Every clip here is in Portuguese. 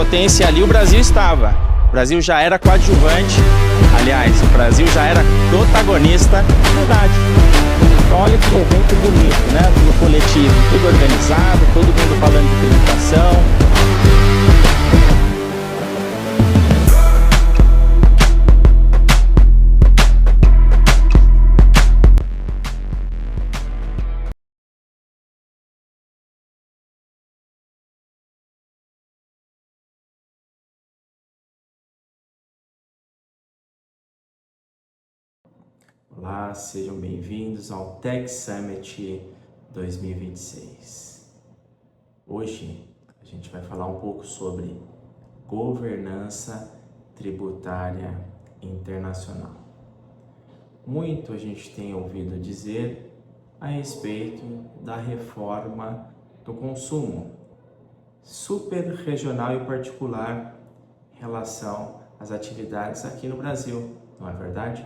potência e ali o Brasil estava. O Brasil já era coadjuvante, aliás, o Brasil já era protagonista, verdade. Então olha que evento bonito, né? No coletivo, tudo organizado, todo mundo falando de tributação. Olá, sejam bem-vindos ao Tech Summit 2026. Hoje a gente vai falar um pouco sobre governança tributária internacional. Muito a gente tem ouvido dizer a respeito da reforma do consumo, super regional e particular em relação às atividades aqui no Brasil, não é verdade?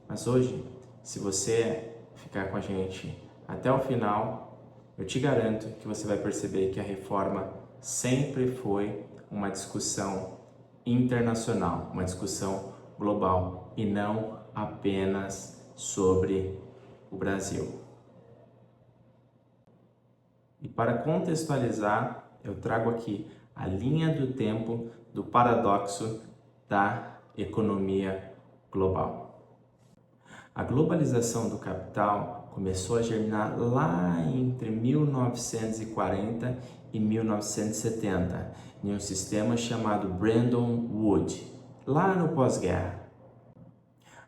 Mas hoje, se você ficar com a gente até o final, eu te garanto que você vai perceber que a reforma sempre foi uma discussão internacional, uma discussão global e não apenas sobre o Brasil. E para contextualizar, eu trago aqui a linha do tempo do paradoxo da economia global. A globalização do capital começou a germinar lá entre 1940 e 1970, em um sistema chamado Bretton Woods, lá no pós-guerra.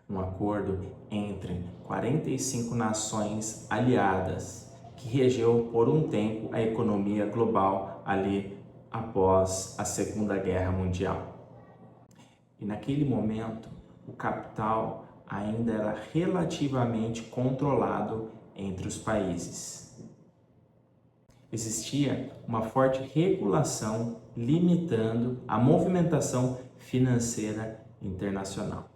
Um acordo entre 45 nações aliadas que regeu por um tempo a economia global ali após a Segunda Guerra Mundial. E naquele momento, o capital ainda era relativamente controlado entre os países. Existia uma forte regulação limitando a movimentação financeira internacional.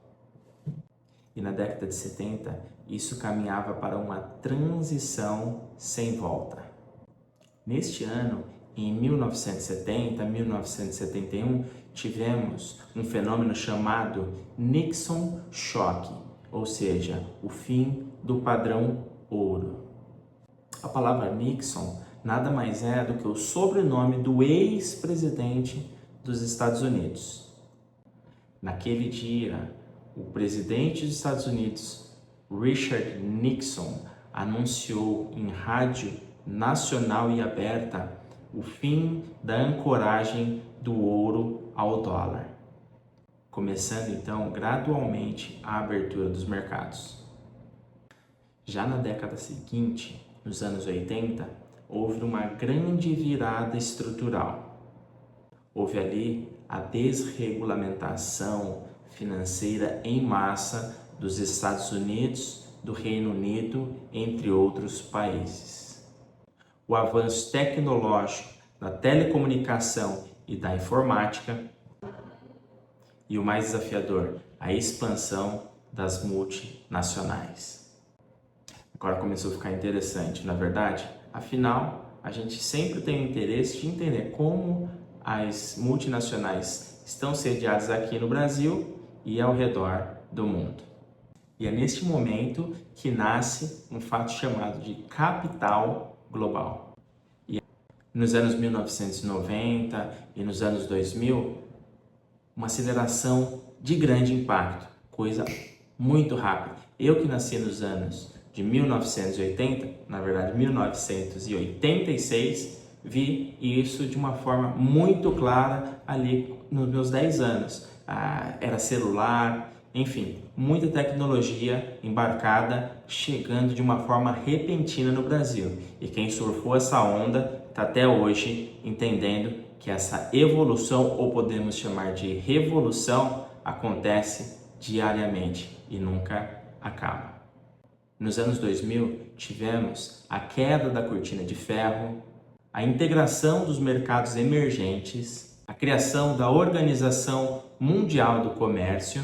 E na década de 70, isso caminhava para uma transição sem volta. Neste ano, em 1970, 1971, tivemos um fenômeno chamado Nixon Shock, ou seja, o fim do padrão ouro. A palavra Nixon nada mais é do que o sobrenome do ex-presidente dos Estados Unidos. Naquele dia, o presidente dos Estados Unidos, Richard Nixon, anunciou em rádio nacional e aberta o fim da ancoragem do ouro ao dólar, começando então gradualmente a abertura dos mercados. Já na década seguinte, nos anos 80, houve uma grande virada estrutural. Houve ali a desregulamentação financeira em massa dos Estados Unidos, do Reino Unido, entre outros países. O avanço tecnológico da telecomunicação e da informática e o mais desafiador, a expansão das multinacionais. Agora começou a ficar interessante, na verdade. Afinal, a gente sempre tem o interesse de entender como as multinacionais estão sediadas aqui no Brasil e ao redor do mundo. E é neste momento que nasce um fato chamado de capital global. E nos anos 1990 e nos anos 2000, uma aceleração de grande impacto, coisa muito rápida. Eu que nasci nos anos de 1980, na verdade 1986, vi isso de uma forma muito clara ali nos meus 10 anos. Era celular, enfim, muita tecnologia embarcada chegando de uma forma repentina no Brasil. E quem surfou essa onda está até hoje entendendo que essa evolução, ou podemos chamar de revolução, acontece diariamente e nunca acaba. Nos anos 2000, tivemos a queda da cortina de ferro, a integração dos mercados emergentes, a criação da Organização Mundial do Comércio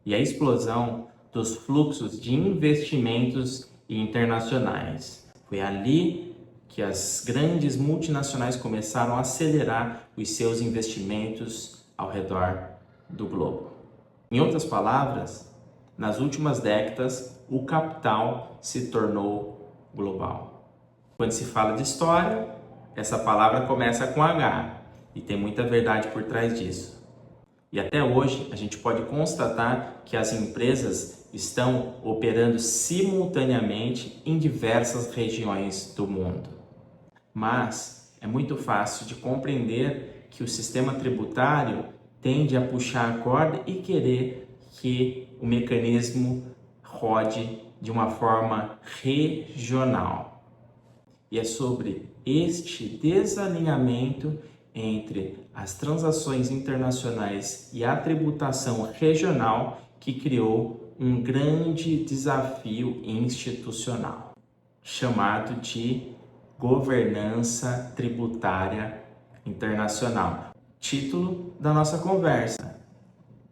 e a explosão dos fluxos de investimentos internacionais. Foi ali que as grandes multinacionais começaram a acelerar os seus investimentos ao redor do globo. Em outras palavras, nas últimas décadas, o capital se tornou global. Quando se fala de história, essa palavra começa com H e tem muita verdade por trás disso. E até hoje a gente pode constatar que as empresas estão operando simultaneamente em diversas regiões do mundo. Mas é muito fácil de compreender que o sistema tributário tende a puxar a corda e querer que o mecanismo rode de uma forma regional. E é sobre este desalinhamento entre as transações internacionais e a tributação regional que criou um grande desafio institucional, chamado de governança tributária internacional. Título da nossa conversa: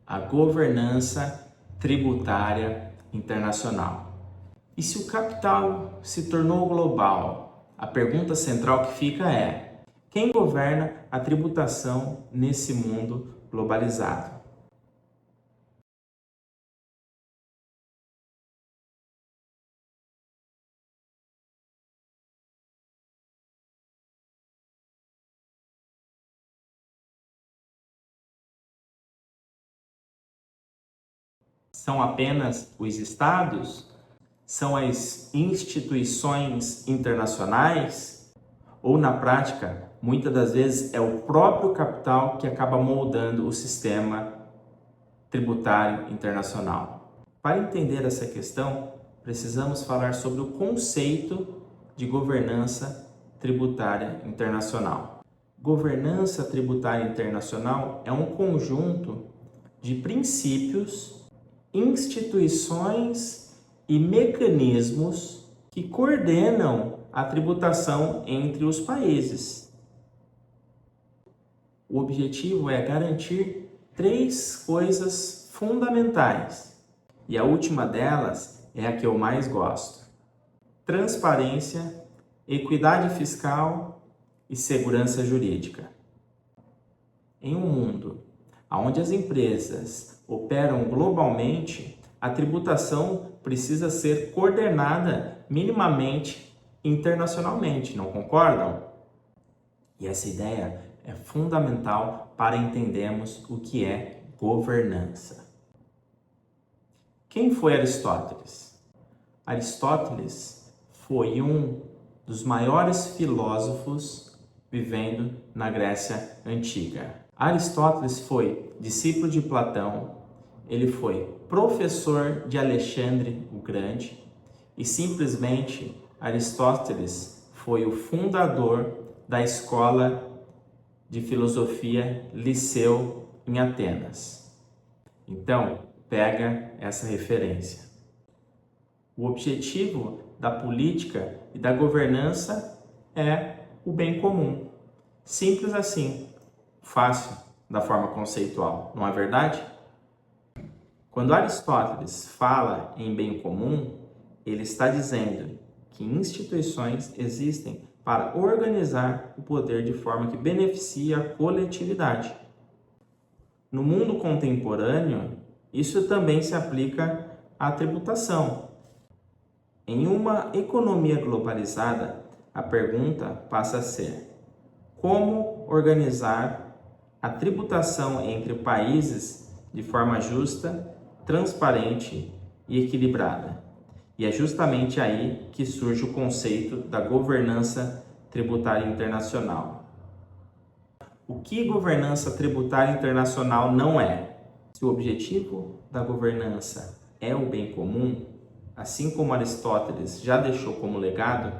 a governança tributária internacional. E se o capital se tornou global, a pergunta central que fica é: quem governa a tributação nesse mundo globalizado? São apenas os estados? São as instituições internacionais? Ou, na prática, muitas das vezes é o próprio capital que acaba moldando o sistema tributário internacional? Para entender essa questão, precisamos falar sobre o conceito de governança tributária internacional. Governança tributária internacional é um conjunto de princípios, instituições e mecanismos que coordenam a tributação entre os países. O objetivo é garantir 3 coisas fundamentais, e a última delas é a que eu mais gosto: transparência, equidade fiscal e segurança jurídica. Em um mundo onde as empresas operam globalmente, a tributação precisa ser coordenada minimamente internacionalmente, não concordam? E essa ideia é fundamental para entendermos o que é governança. Quem foi Aristóteles? Aristóteles foi um dos maiores filósofos vivendo na Grécia Antiga. Aristóteles foi discípulo de Platão, ele foi professor de Alexandre o Grande e simplesmente Aristóteles foi o fundador da escola de filosofia Liceu em Atenas. Então, pega essa referência. O objetivo da política e da governança é o bem comum. Simples assim. Fácil da forma conceitual, não é verdade? Quando Aristóteles fala em bem comum, ele está dizendo que instituições existem para organizar o poder de forma que beneficie a coletividade. No mundo contemporâneo, isso também se aplica à tributação. Em uma economia globalizada, a pergunta passa a ser: como organizar a tributação entre países de forma justa, transparente e equilibrada? E é justamente aí que surge o conceito da governança tributária internacional. O que governança tributária internacional não é? Se o objetivo da governança é o bem comum, assim como Aristóteles já deixou como legado,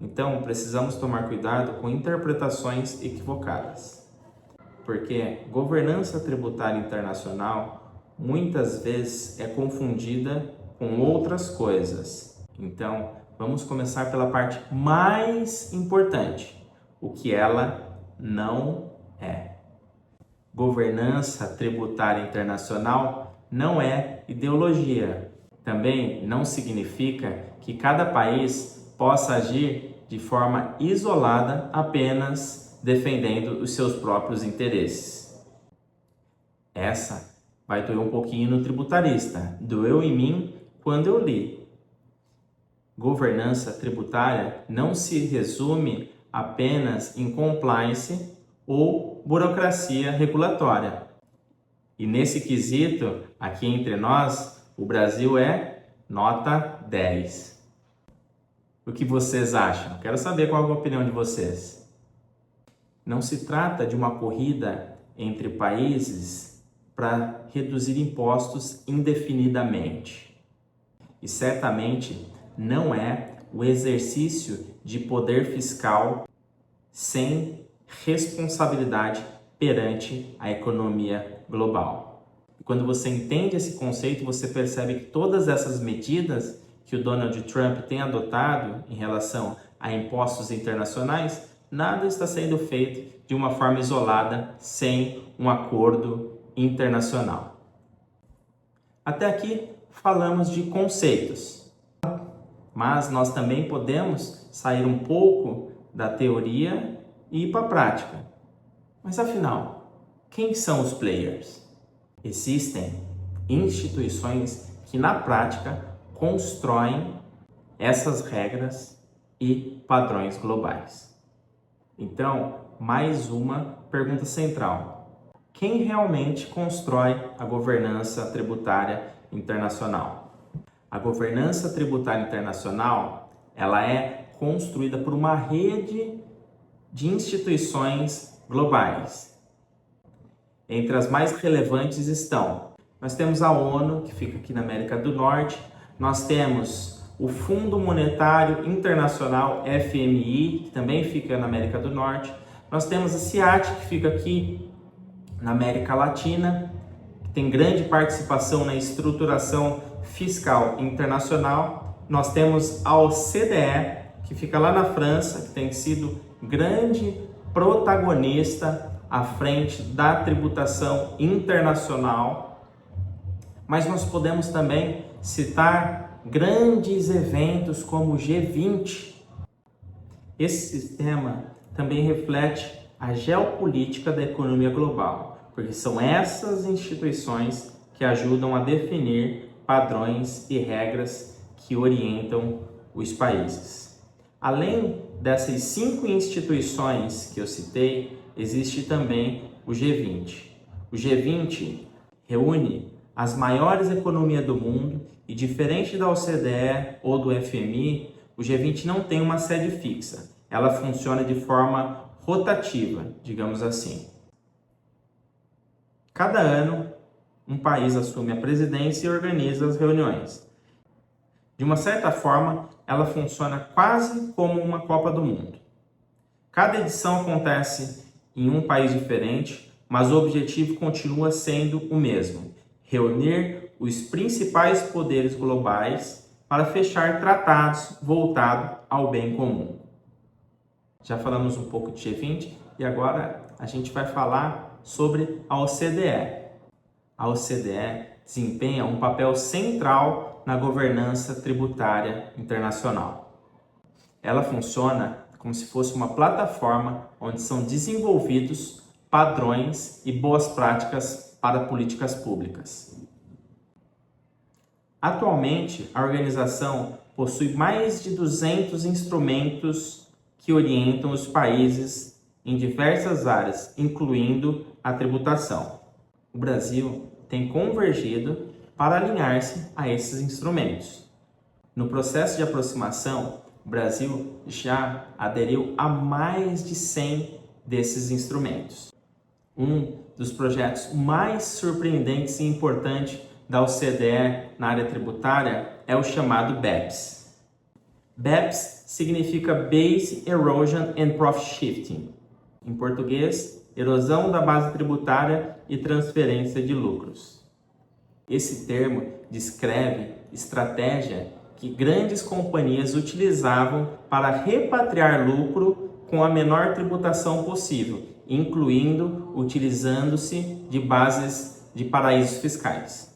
então precisamos tomar cuidado com interpretações equivocadas. Porque governança tributária internacional muitas vezes é confundida com outras coisas. Então, vamos começar pela parte mais importante, o que ela não é. Governança tributária internacional não é ideologia. Também não significa que cada país possa agir de forma isolada, apenas defendendo os seus próprios interesses. Essa vai doer um pouquinho no tributarista. Doeu em mim quando eu li. Governança tributária não se resume apenas em compliance ou burocracia regulatória. E nesse quesito, aqui entre nós, o Brasil é nota 10. O que vocês acham? Quero saber qual é a opinião de vocês. Não se trata de uma corrida entre países para reduzir impostos indefinidamente. E certamente não é o exercício de poder fiscal sem responsabilidade perante a economia global. E quando você entende esse conceito, você percebe que todas essas medidas que o Donald Trump tem adotado em relação a impostos internacionais, nada está sendo feito de uma forma isolada, sem um acordo internacional. Até aqui falamos de conceitos, mas nós também podemos sair um pouco da teoria e ir para a prática. Mas afinal, quem são os players? Existem instituições que na prática constroem essas regras e padrões globais. Então, mais uma pergunta central. Quem realmente constrói a governança tributária internacional? A governança tributária internacional, ela é construída por uma rede de instituições globais. Entre as mais relevantes nós temos a ONU, que fica aqui na América do Norte, nós temos o Fundo Monetário Internacional, FMI, que também fica na América do Norte, nós temos a CIAT, que fica aqui na América Latina, que tem grande participação na estruturação fiscal internacional, nós temos a OCDE, que fica lá na França, que tem sido grande protagonista à frente da tributação internacional, mas nós podemos também citar grandes eventos como o G20. Esse sistema também reflete a geopolítica da economia global, porque são essas instituições que ajudam a definir padrões e regras que orientam os países. Além dessas 5 instituições que eu citei, existe também o G20. O G20 reúne as maiores economias do mundo e, diferente da OCDE ou do FMI, o G20 não tem uma sede fixa. Ela funciona de forma rotativa, digamos assim. Cada ano, um país assume a presidência e organiza as reuniões. De uma certa forma, ela funciona quase como uma Copa do Mundo. Cada edição acontece em um país diferente, mas o objetivo continua sendo o mesmo: reunir os principais poderes globais para fechar tratados voltados ao bem comum. Já falamos um pouco de G20 e agora a gente vai falar sobre a OCDE. A OCDE desempenha um papel central na governança tributária internacional. Ela funciona como se fosse uma plataforma onde são desenvolvidos padrões e boas práticas para políticas públicas. Atualmente, a organização possui mais de 200 instrumentos que orientam os países em diversas áreas, incluindo a tributação. O Brasil tem convergido para alinhar-se a esses instrumentos. No processo de aproximação, o Brasil já aderiu a mais de 100 desses instrumentos. Um dos projetos mais surpreendentes e importantes da OCDE na área tributária é o chamado BEPS. BEPS significa Base Erosion and Profit Shifting. Em português, erosão da base tributária e transferência de lucros. Esse termo descreve estratégia que grandes companhias utilizavam para repatriar lucro com a menor tributação possível, incluindo utilizando-se de bases de paraísos fiscais.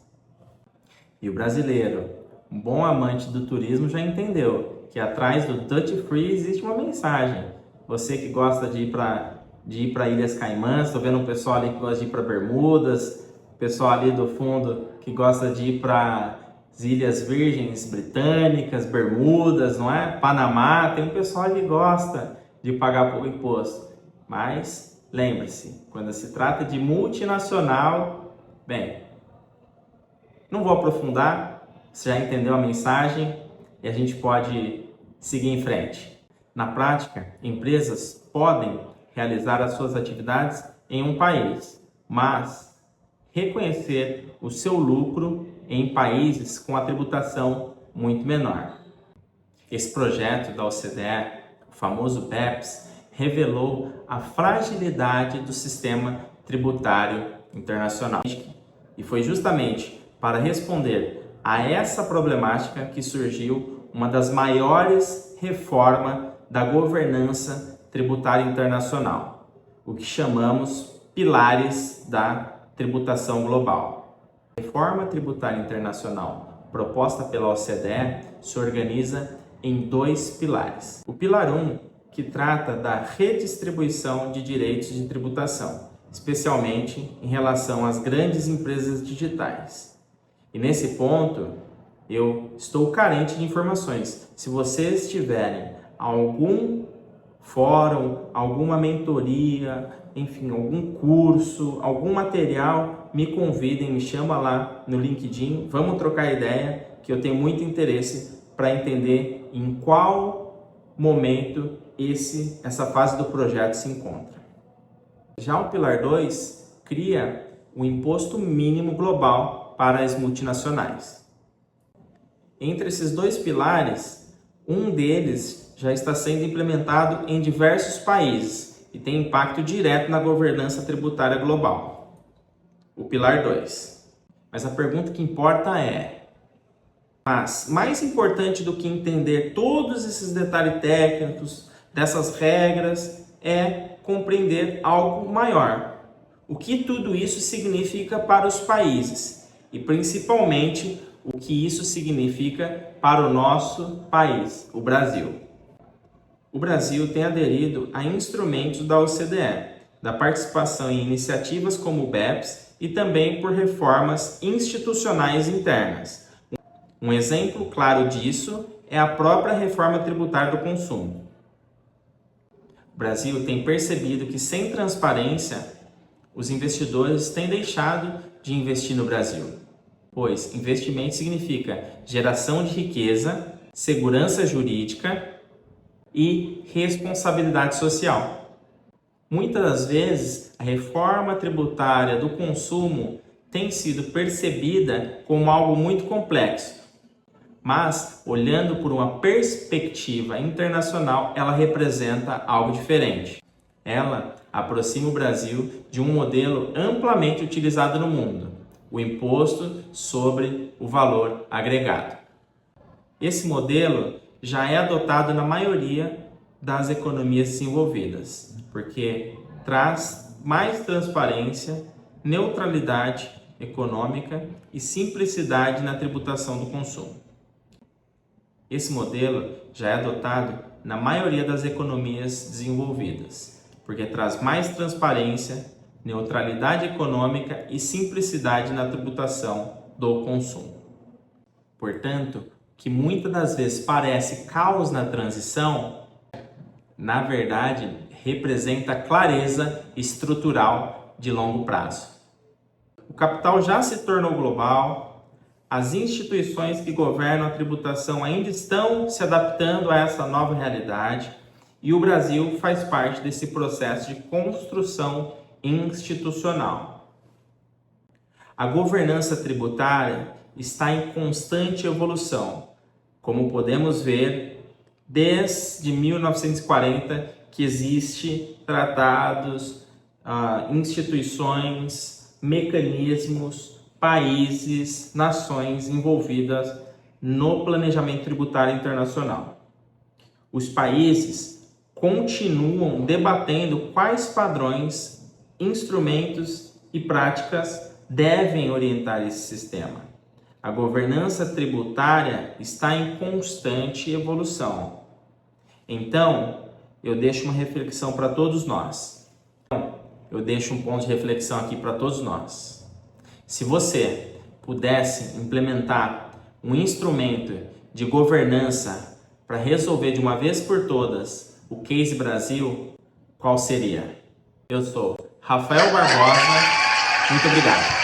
E o brasileiro, um bom amante do turismo, já entendeu que atrás do Duty Free existe uma mensagem. Você que gosta de ir para Ilhas Caimãs, estou vendo um pessoal ali que gosta de ir para Bermudas, pessoal ali do fundo que gosta de ir para as Ilhas Virgens Britânicas, Bermudas, não é? Panamá, tem um pessoal que gosta de pagar pouco imposto. Mas lembre-se, quando se trata de multinacional, bem, não vou aprofundar, você já entendeu a mensagem e a gente pode seguir em frente. Na prática, empresas podem realizar as suas atividades em um país, mas reconhecer o seu lucro em países com a tributação muito menor. Esse projeto da OCDE, o famoso BEPS, revelou a fragilidade do sistema tributário internacional. E foi justamente para responder a essa problemática que surgiu uma das maiores reformas da governança tributária internacional, o que chamamos pilares da tributação global. A reforma tributária internacional proposta pela OCDE se organiza em 2 pilares. O pilar 1, que trata da redistribuição de direitos de tributação, especialmente em relação às grandes empresas digitais. E nesse ponto, eu estou carente de informações. Se vocês tiverem algum fórum, alguma mentoria, enfim, algum curso, algum material, me convidem, me chama lá no LinkedIn, vamos trocar ideia, que eu tenho muito interesse para entender em qual momento essa fase do projeto se encontra. Já o pilar 2 cria o imposto mínimo global para as multinacionais. Entre esses 2 pilares, um deles já está sendo implementado em diversos países e tem impacto direto na governança tributária global. O pilar 2. Mas a pergunta que importa é: mas mais importante do que entender todos esses detalhes técnicos dessas regras é compreender algo maior. O que tudo isso significa para os países e principalmente o que isso significa para o nosso país, o Brasil. O Brasil tem aderido a instrumentos da OCDE, da participação em iniciativas como o BEPS e também por reformas institucionais internas. Um exemplo claro disso é a própria reforma tributária do consumo. O Brasil tem percebido que sem transparência, os investidores têm deixado de investir no Brasil, pois investimento significa geração de riqueza, segurança jurídica e responsabilidade social. Muitas das vezes, a reforma tributária do consumo tem sido percebida como algo muito complexo, mas, olhando por uma perspectiva internacional, ela representa algo diferente. Ela aproxima o Brasil de um modelo amplamente utilizado no mundo, o imposto sobre o valor agregado. Esse modelo já é adotado na maioria das economias desenvolvidas, porque traz mais transparência, neutralidade econômica e simplicidade na tributação do consumo. Esse modelo já é adotado na maioria das economias desenvolvidas, porque traz mais transparência, neutralidade econômica e simplicidade na tributação do consumo. Portanto, que muitas das vezes parece caos na transição, na verdade, representa clareza estrutural de longo prazo. O capital já se tornou global, as instituições que governam a tributação ainda estão se adaptando a essa nova realidade e o Brasil faz parte desse processo de construção institucional. A governança tributária está em constante evolução, como podemos ver desde 1940 que existe tratados, instituições, mecanismos, países, nações envolvidas no planejamento tributário internacional. Os países continuam debatendo quais padrões, instrumentos e práticas devem orientar esse sistema. A governança tributária está em constante evolução. Então, eu deixo uma reflexão para todos nós. Eu deixo um ponto de reflexão aqui para todos nós. Se você pudesse implementar um instrumento de governança para resolver de uma vez por todas o Case Brasil, qual seria? Eu sou Rafael Barbosa, muito obrigado.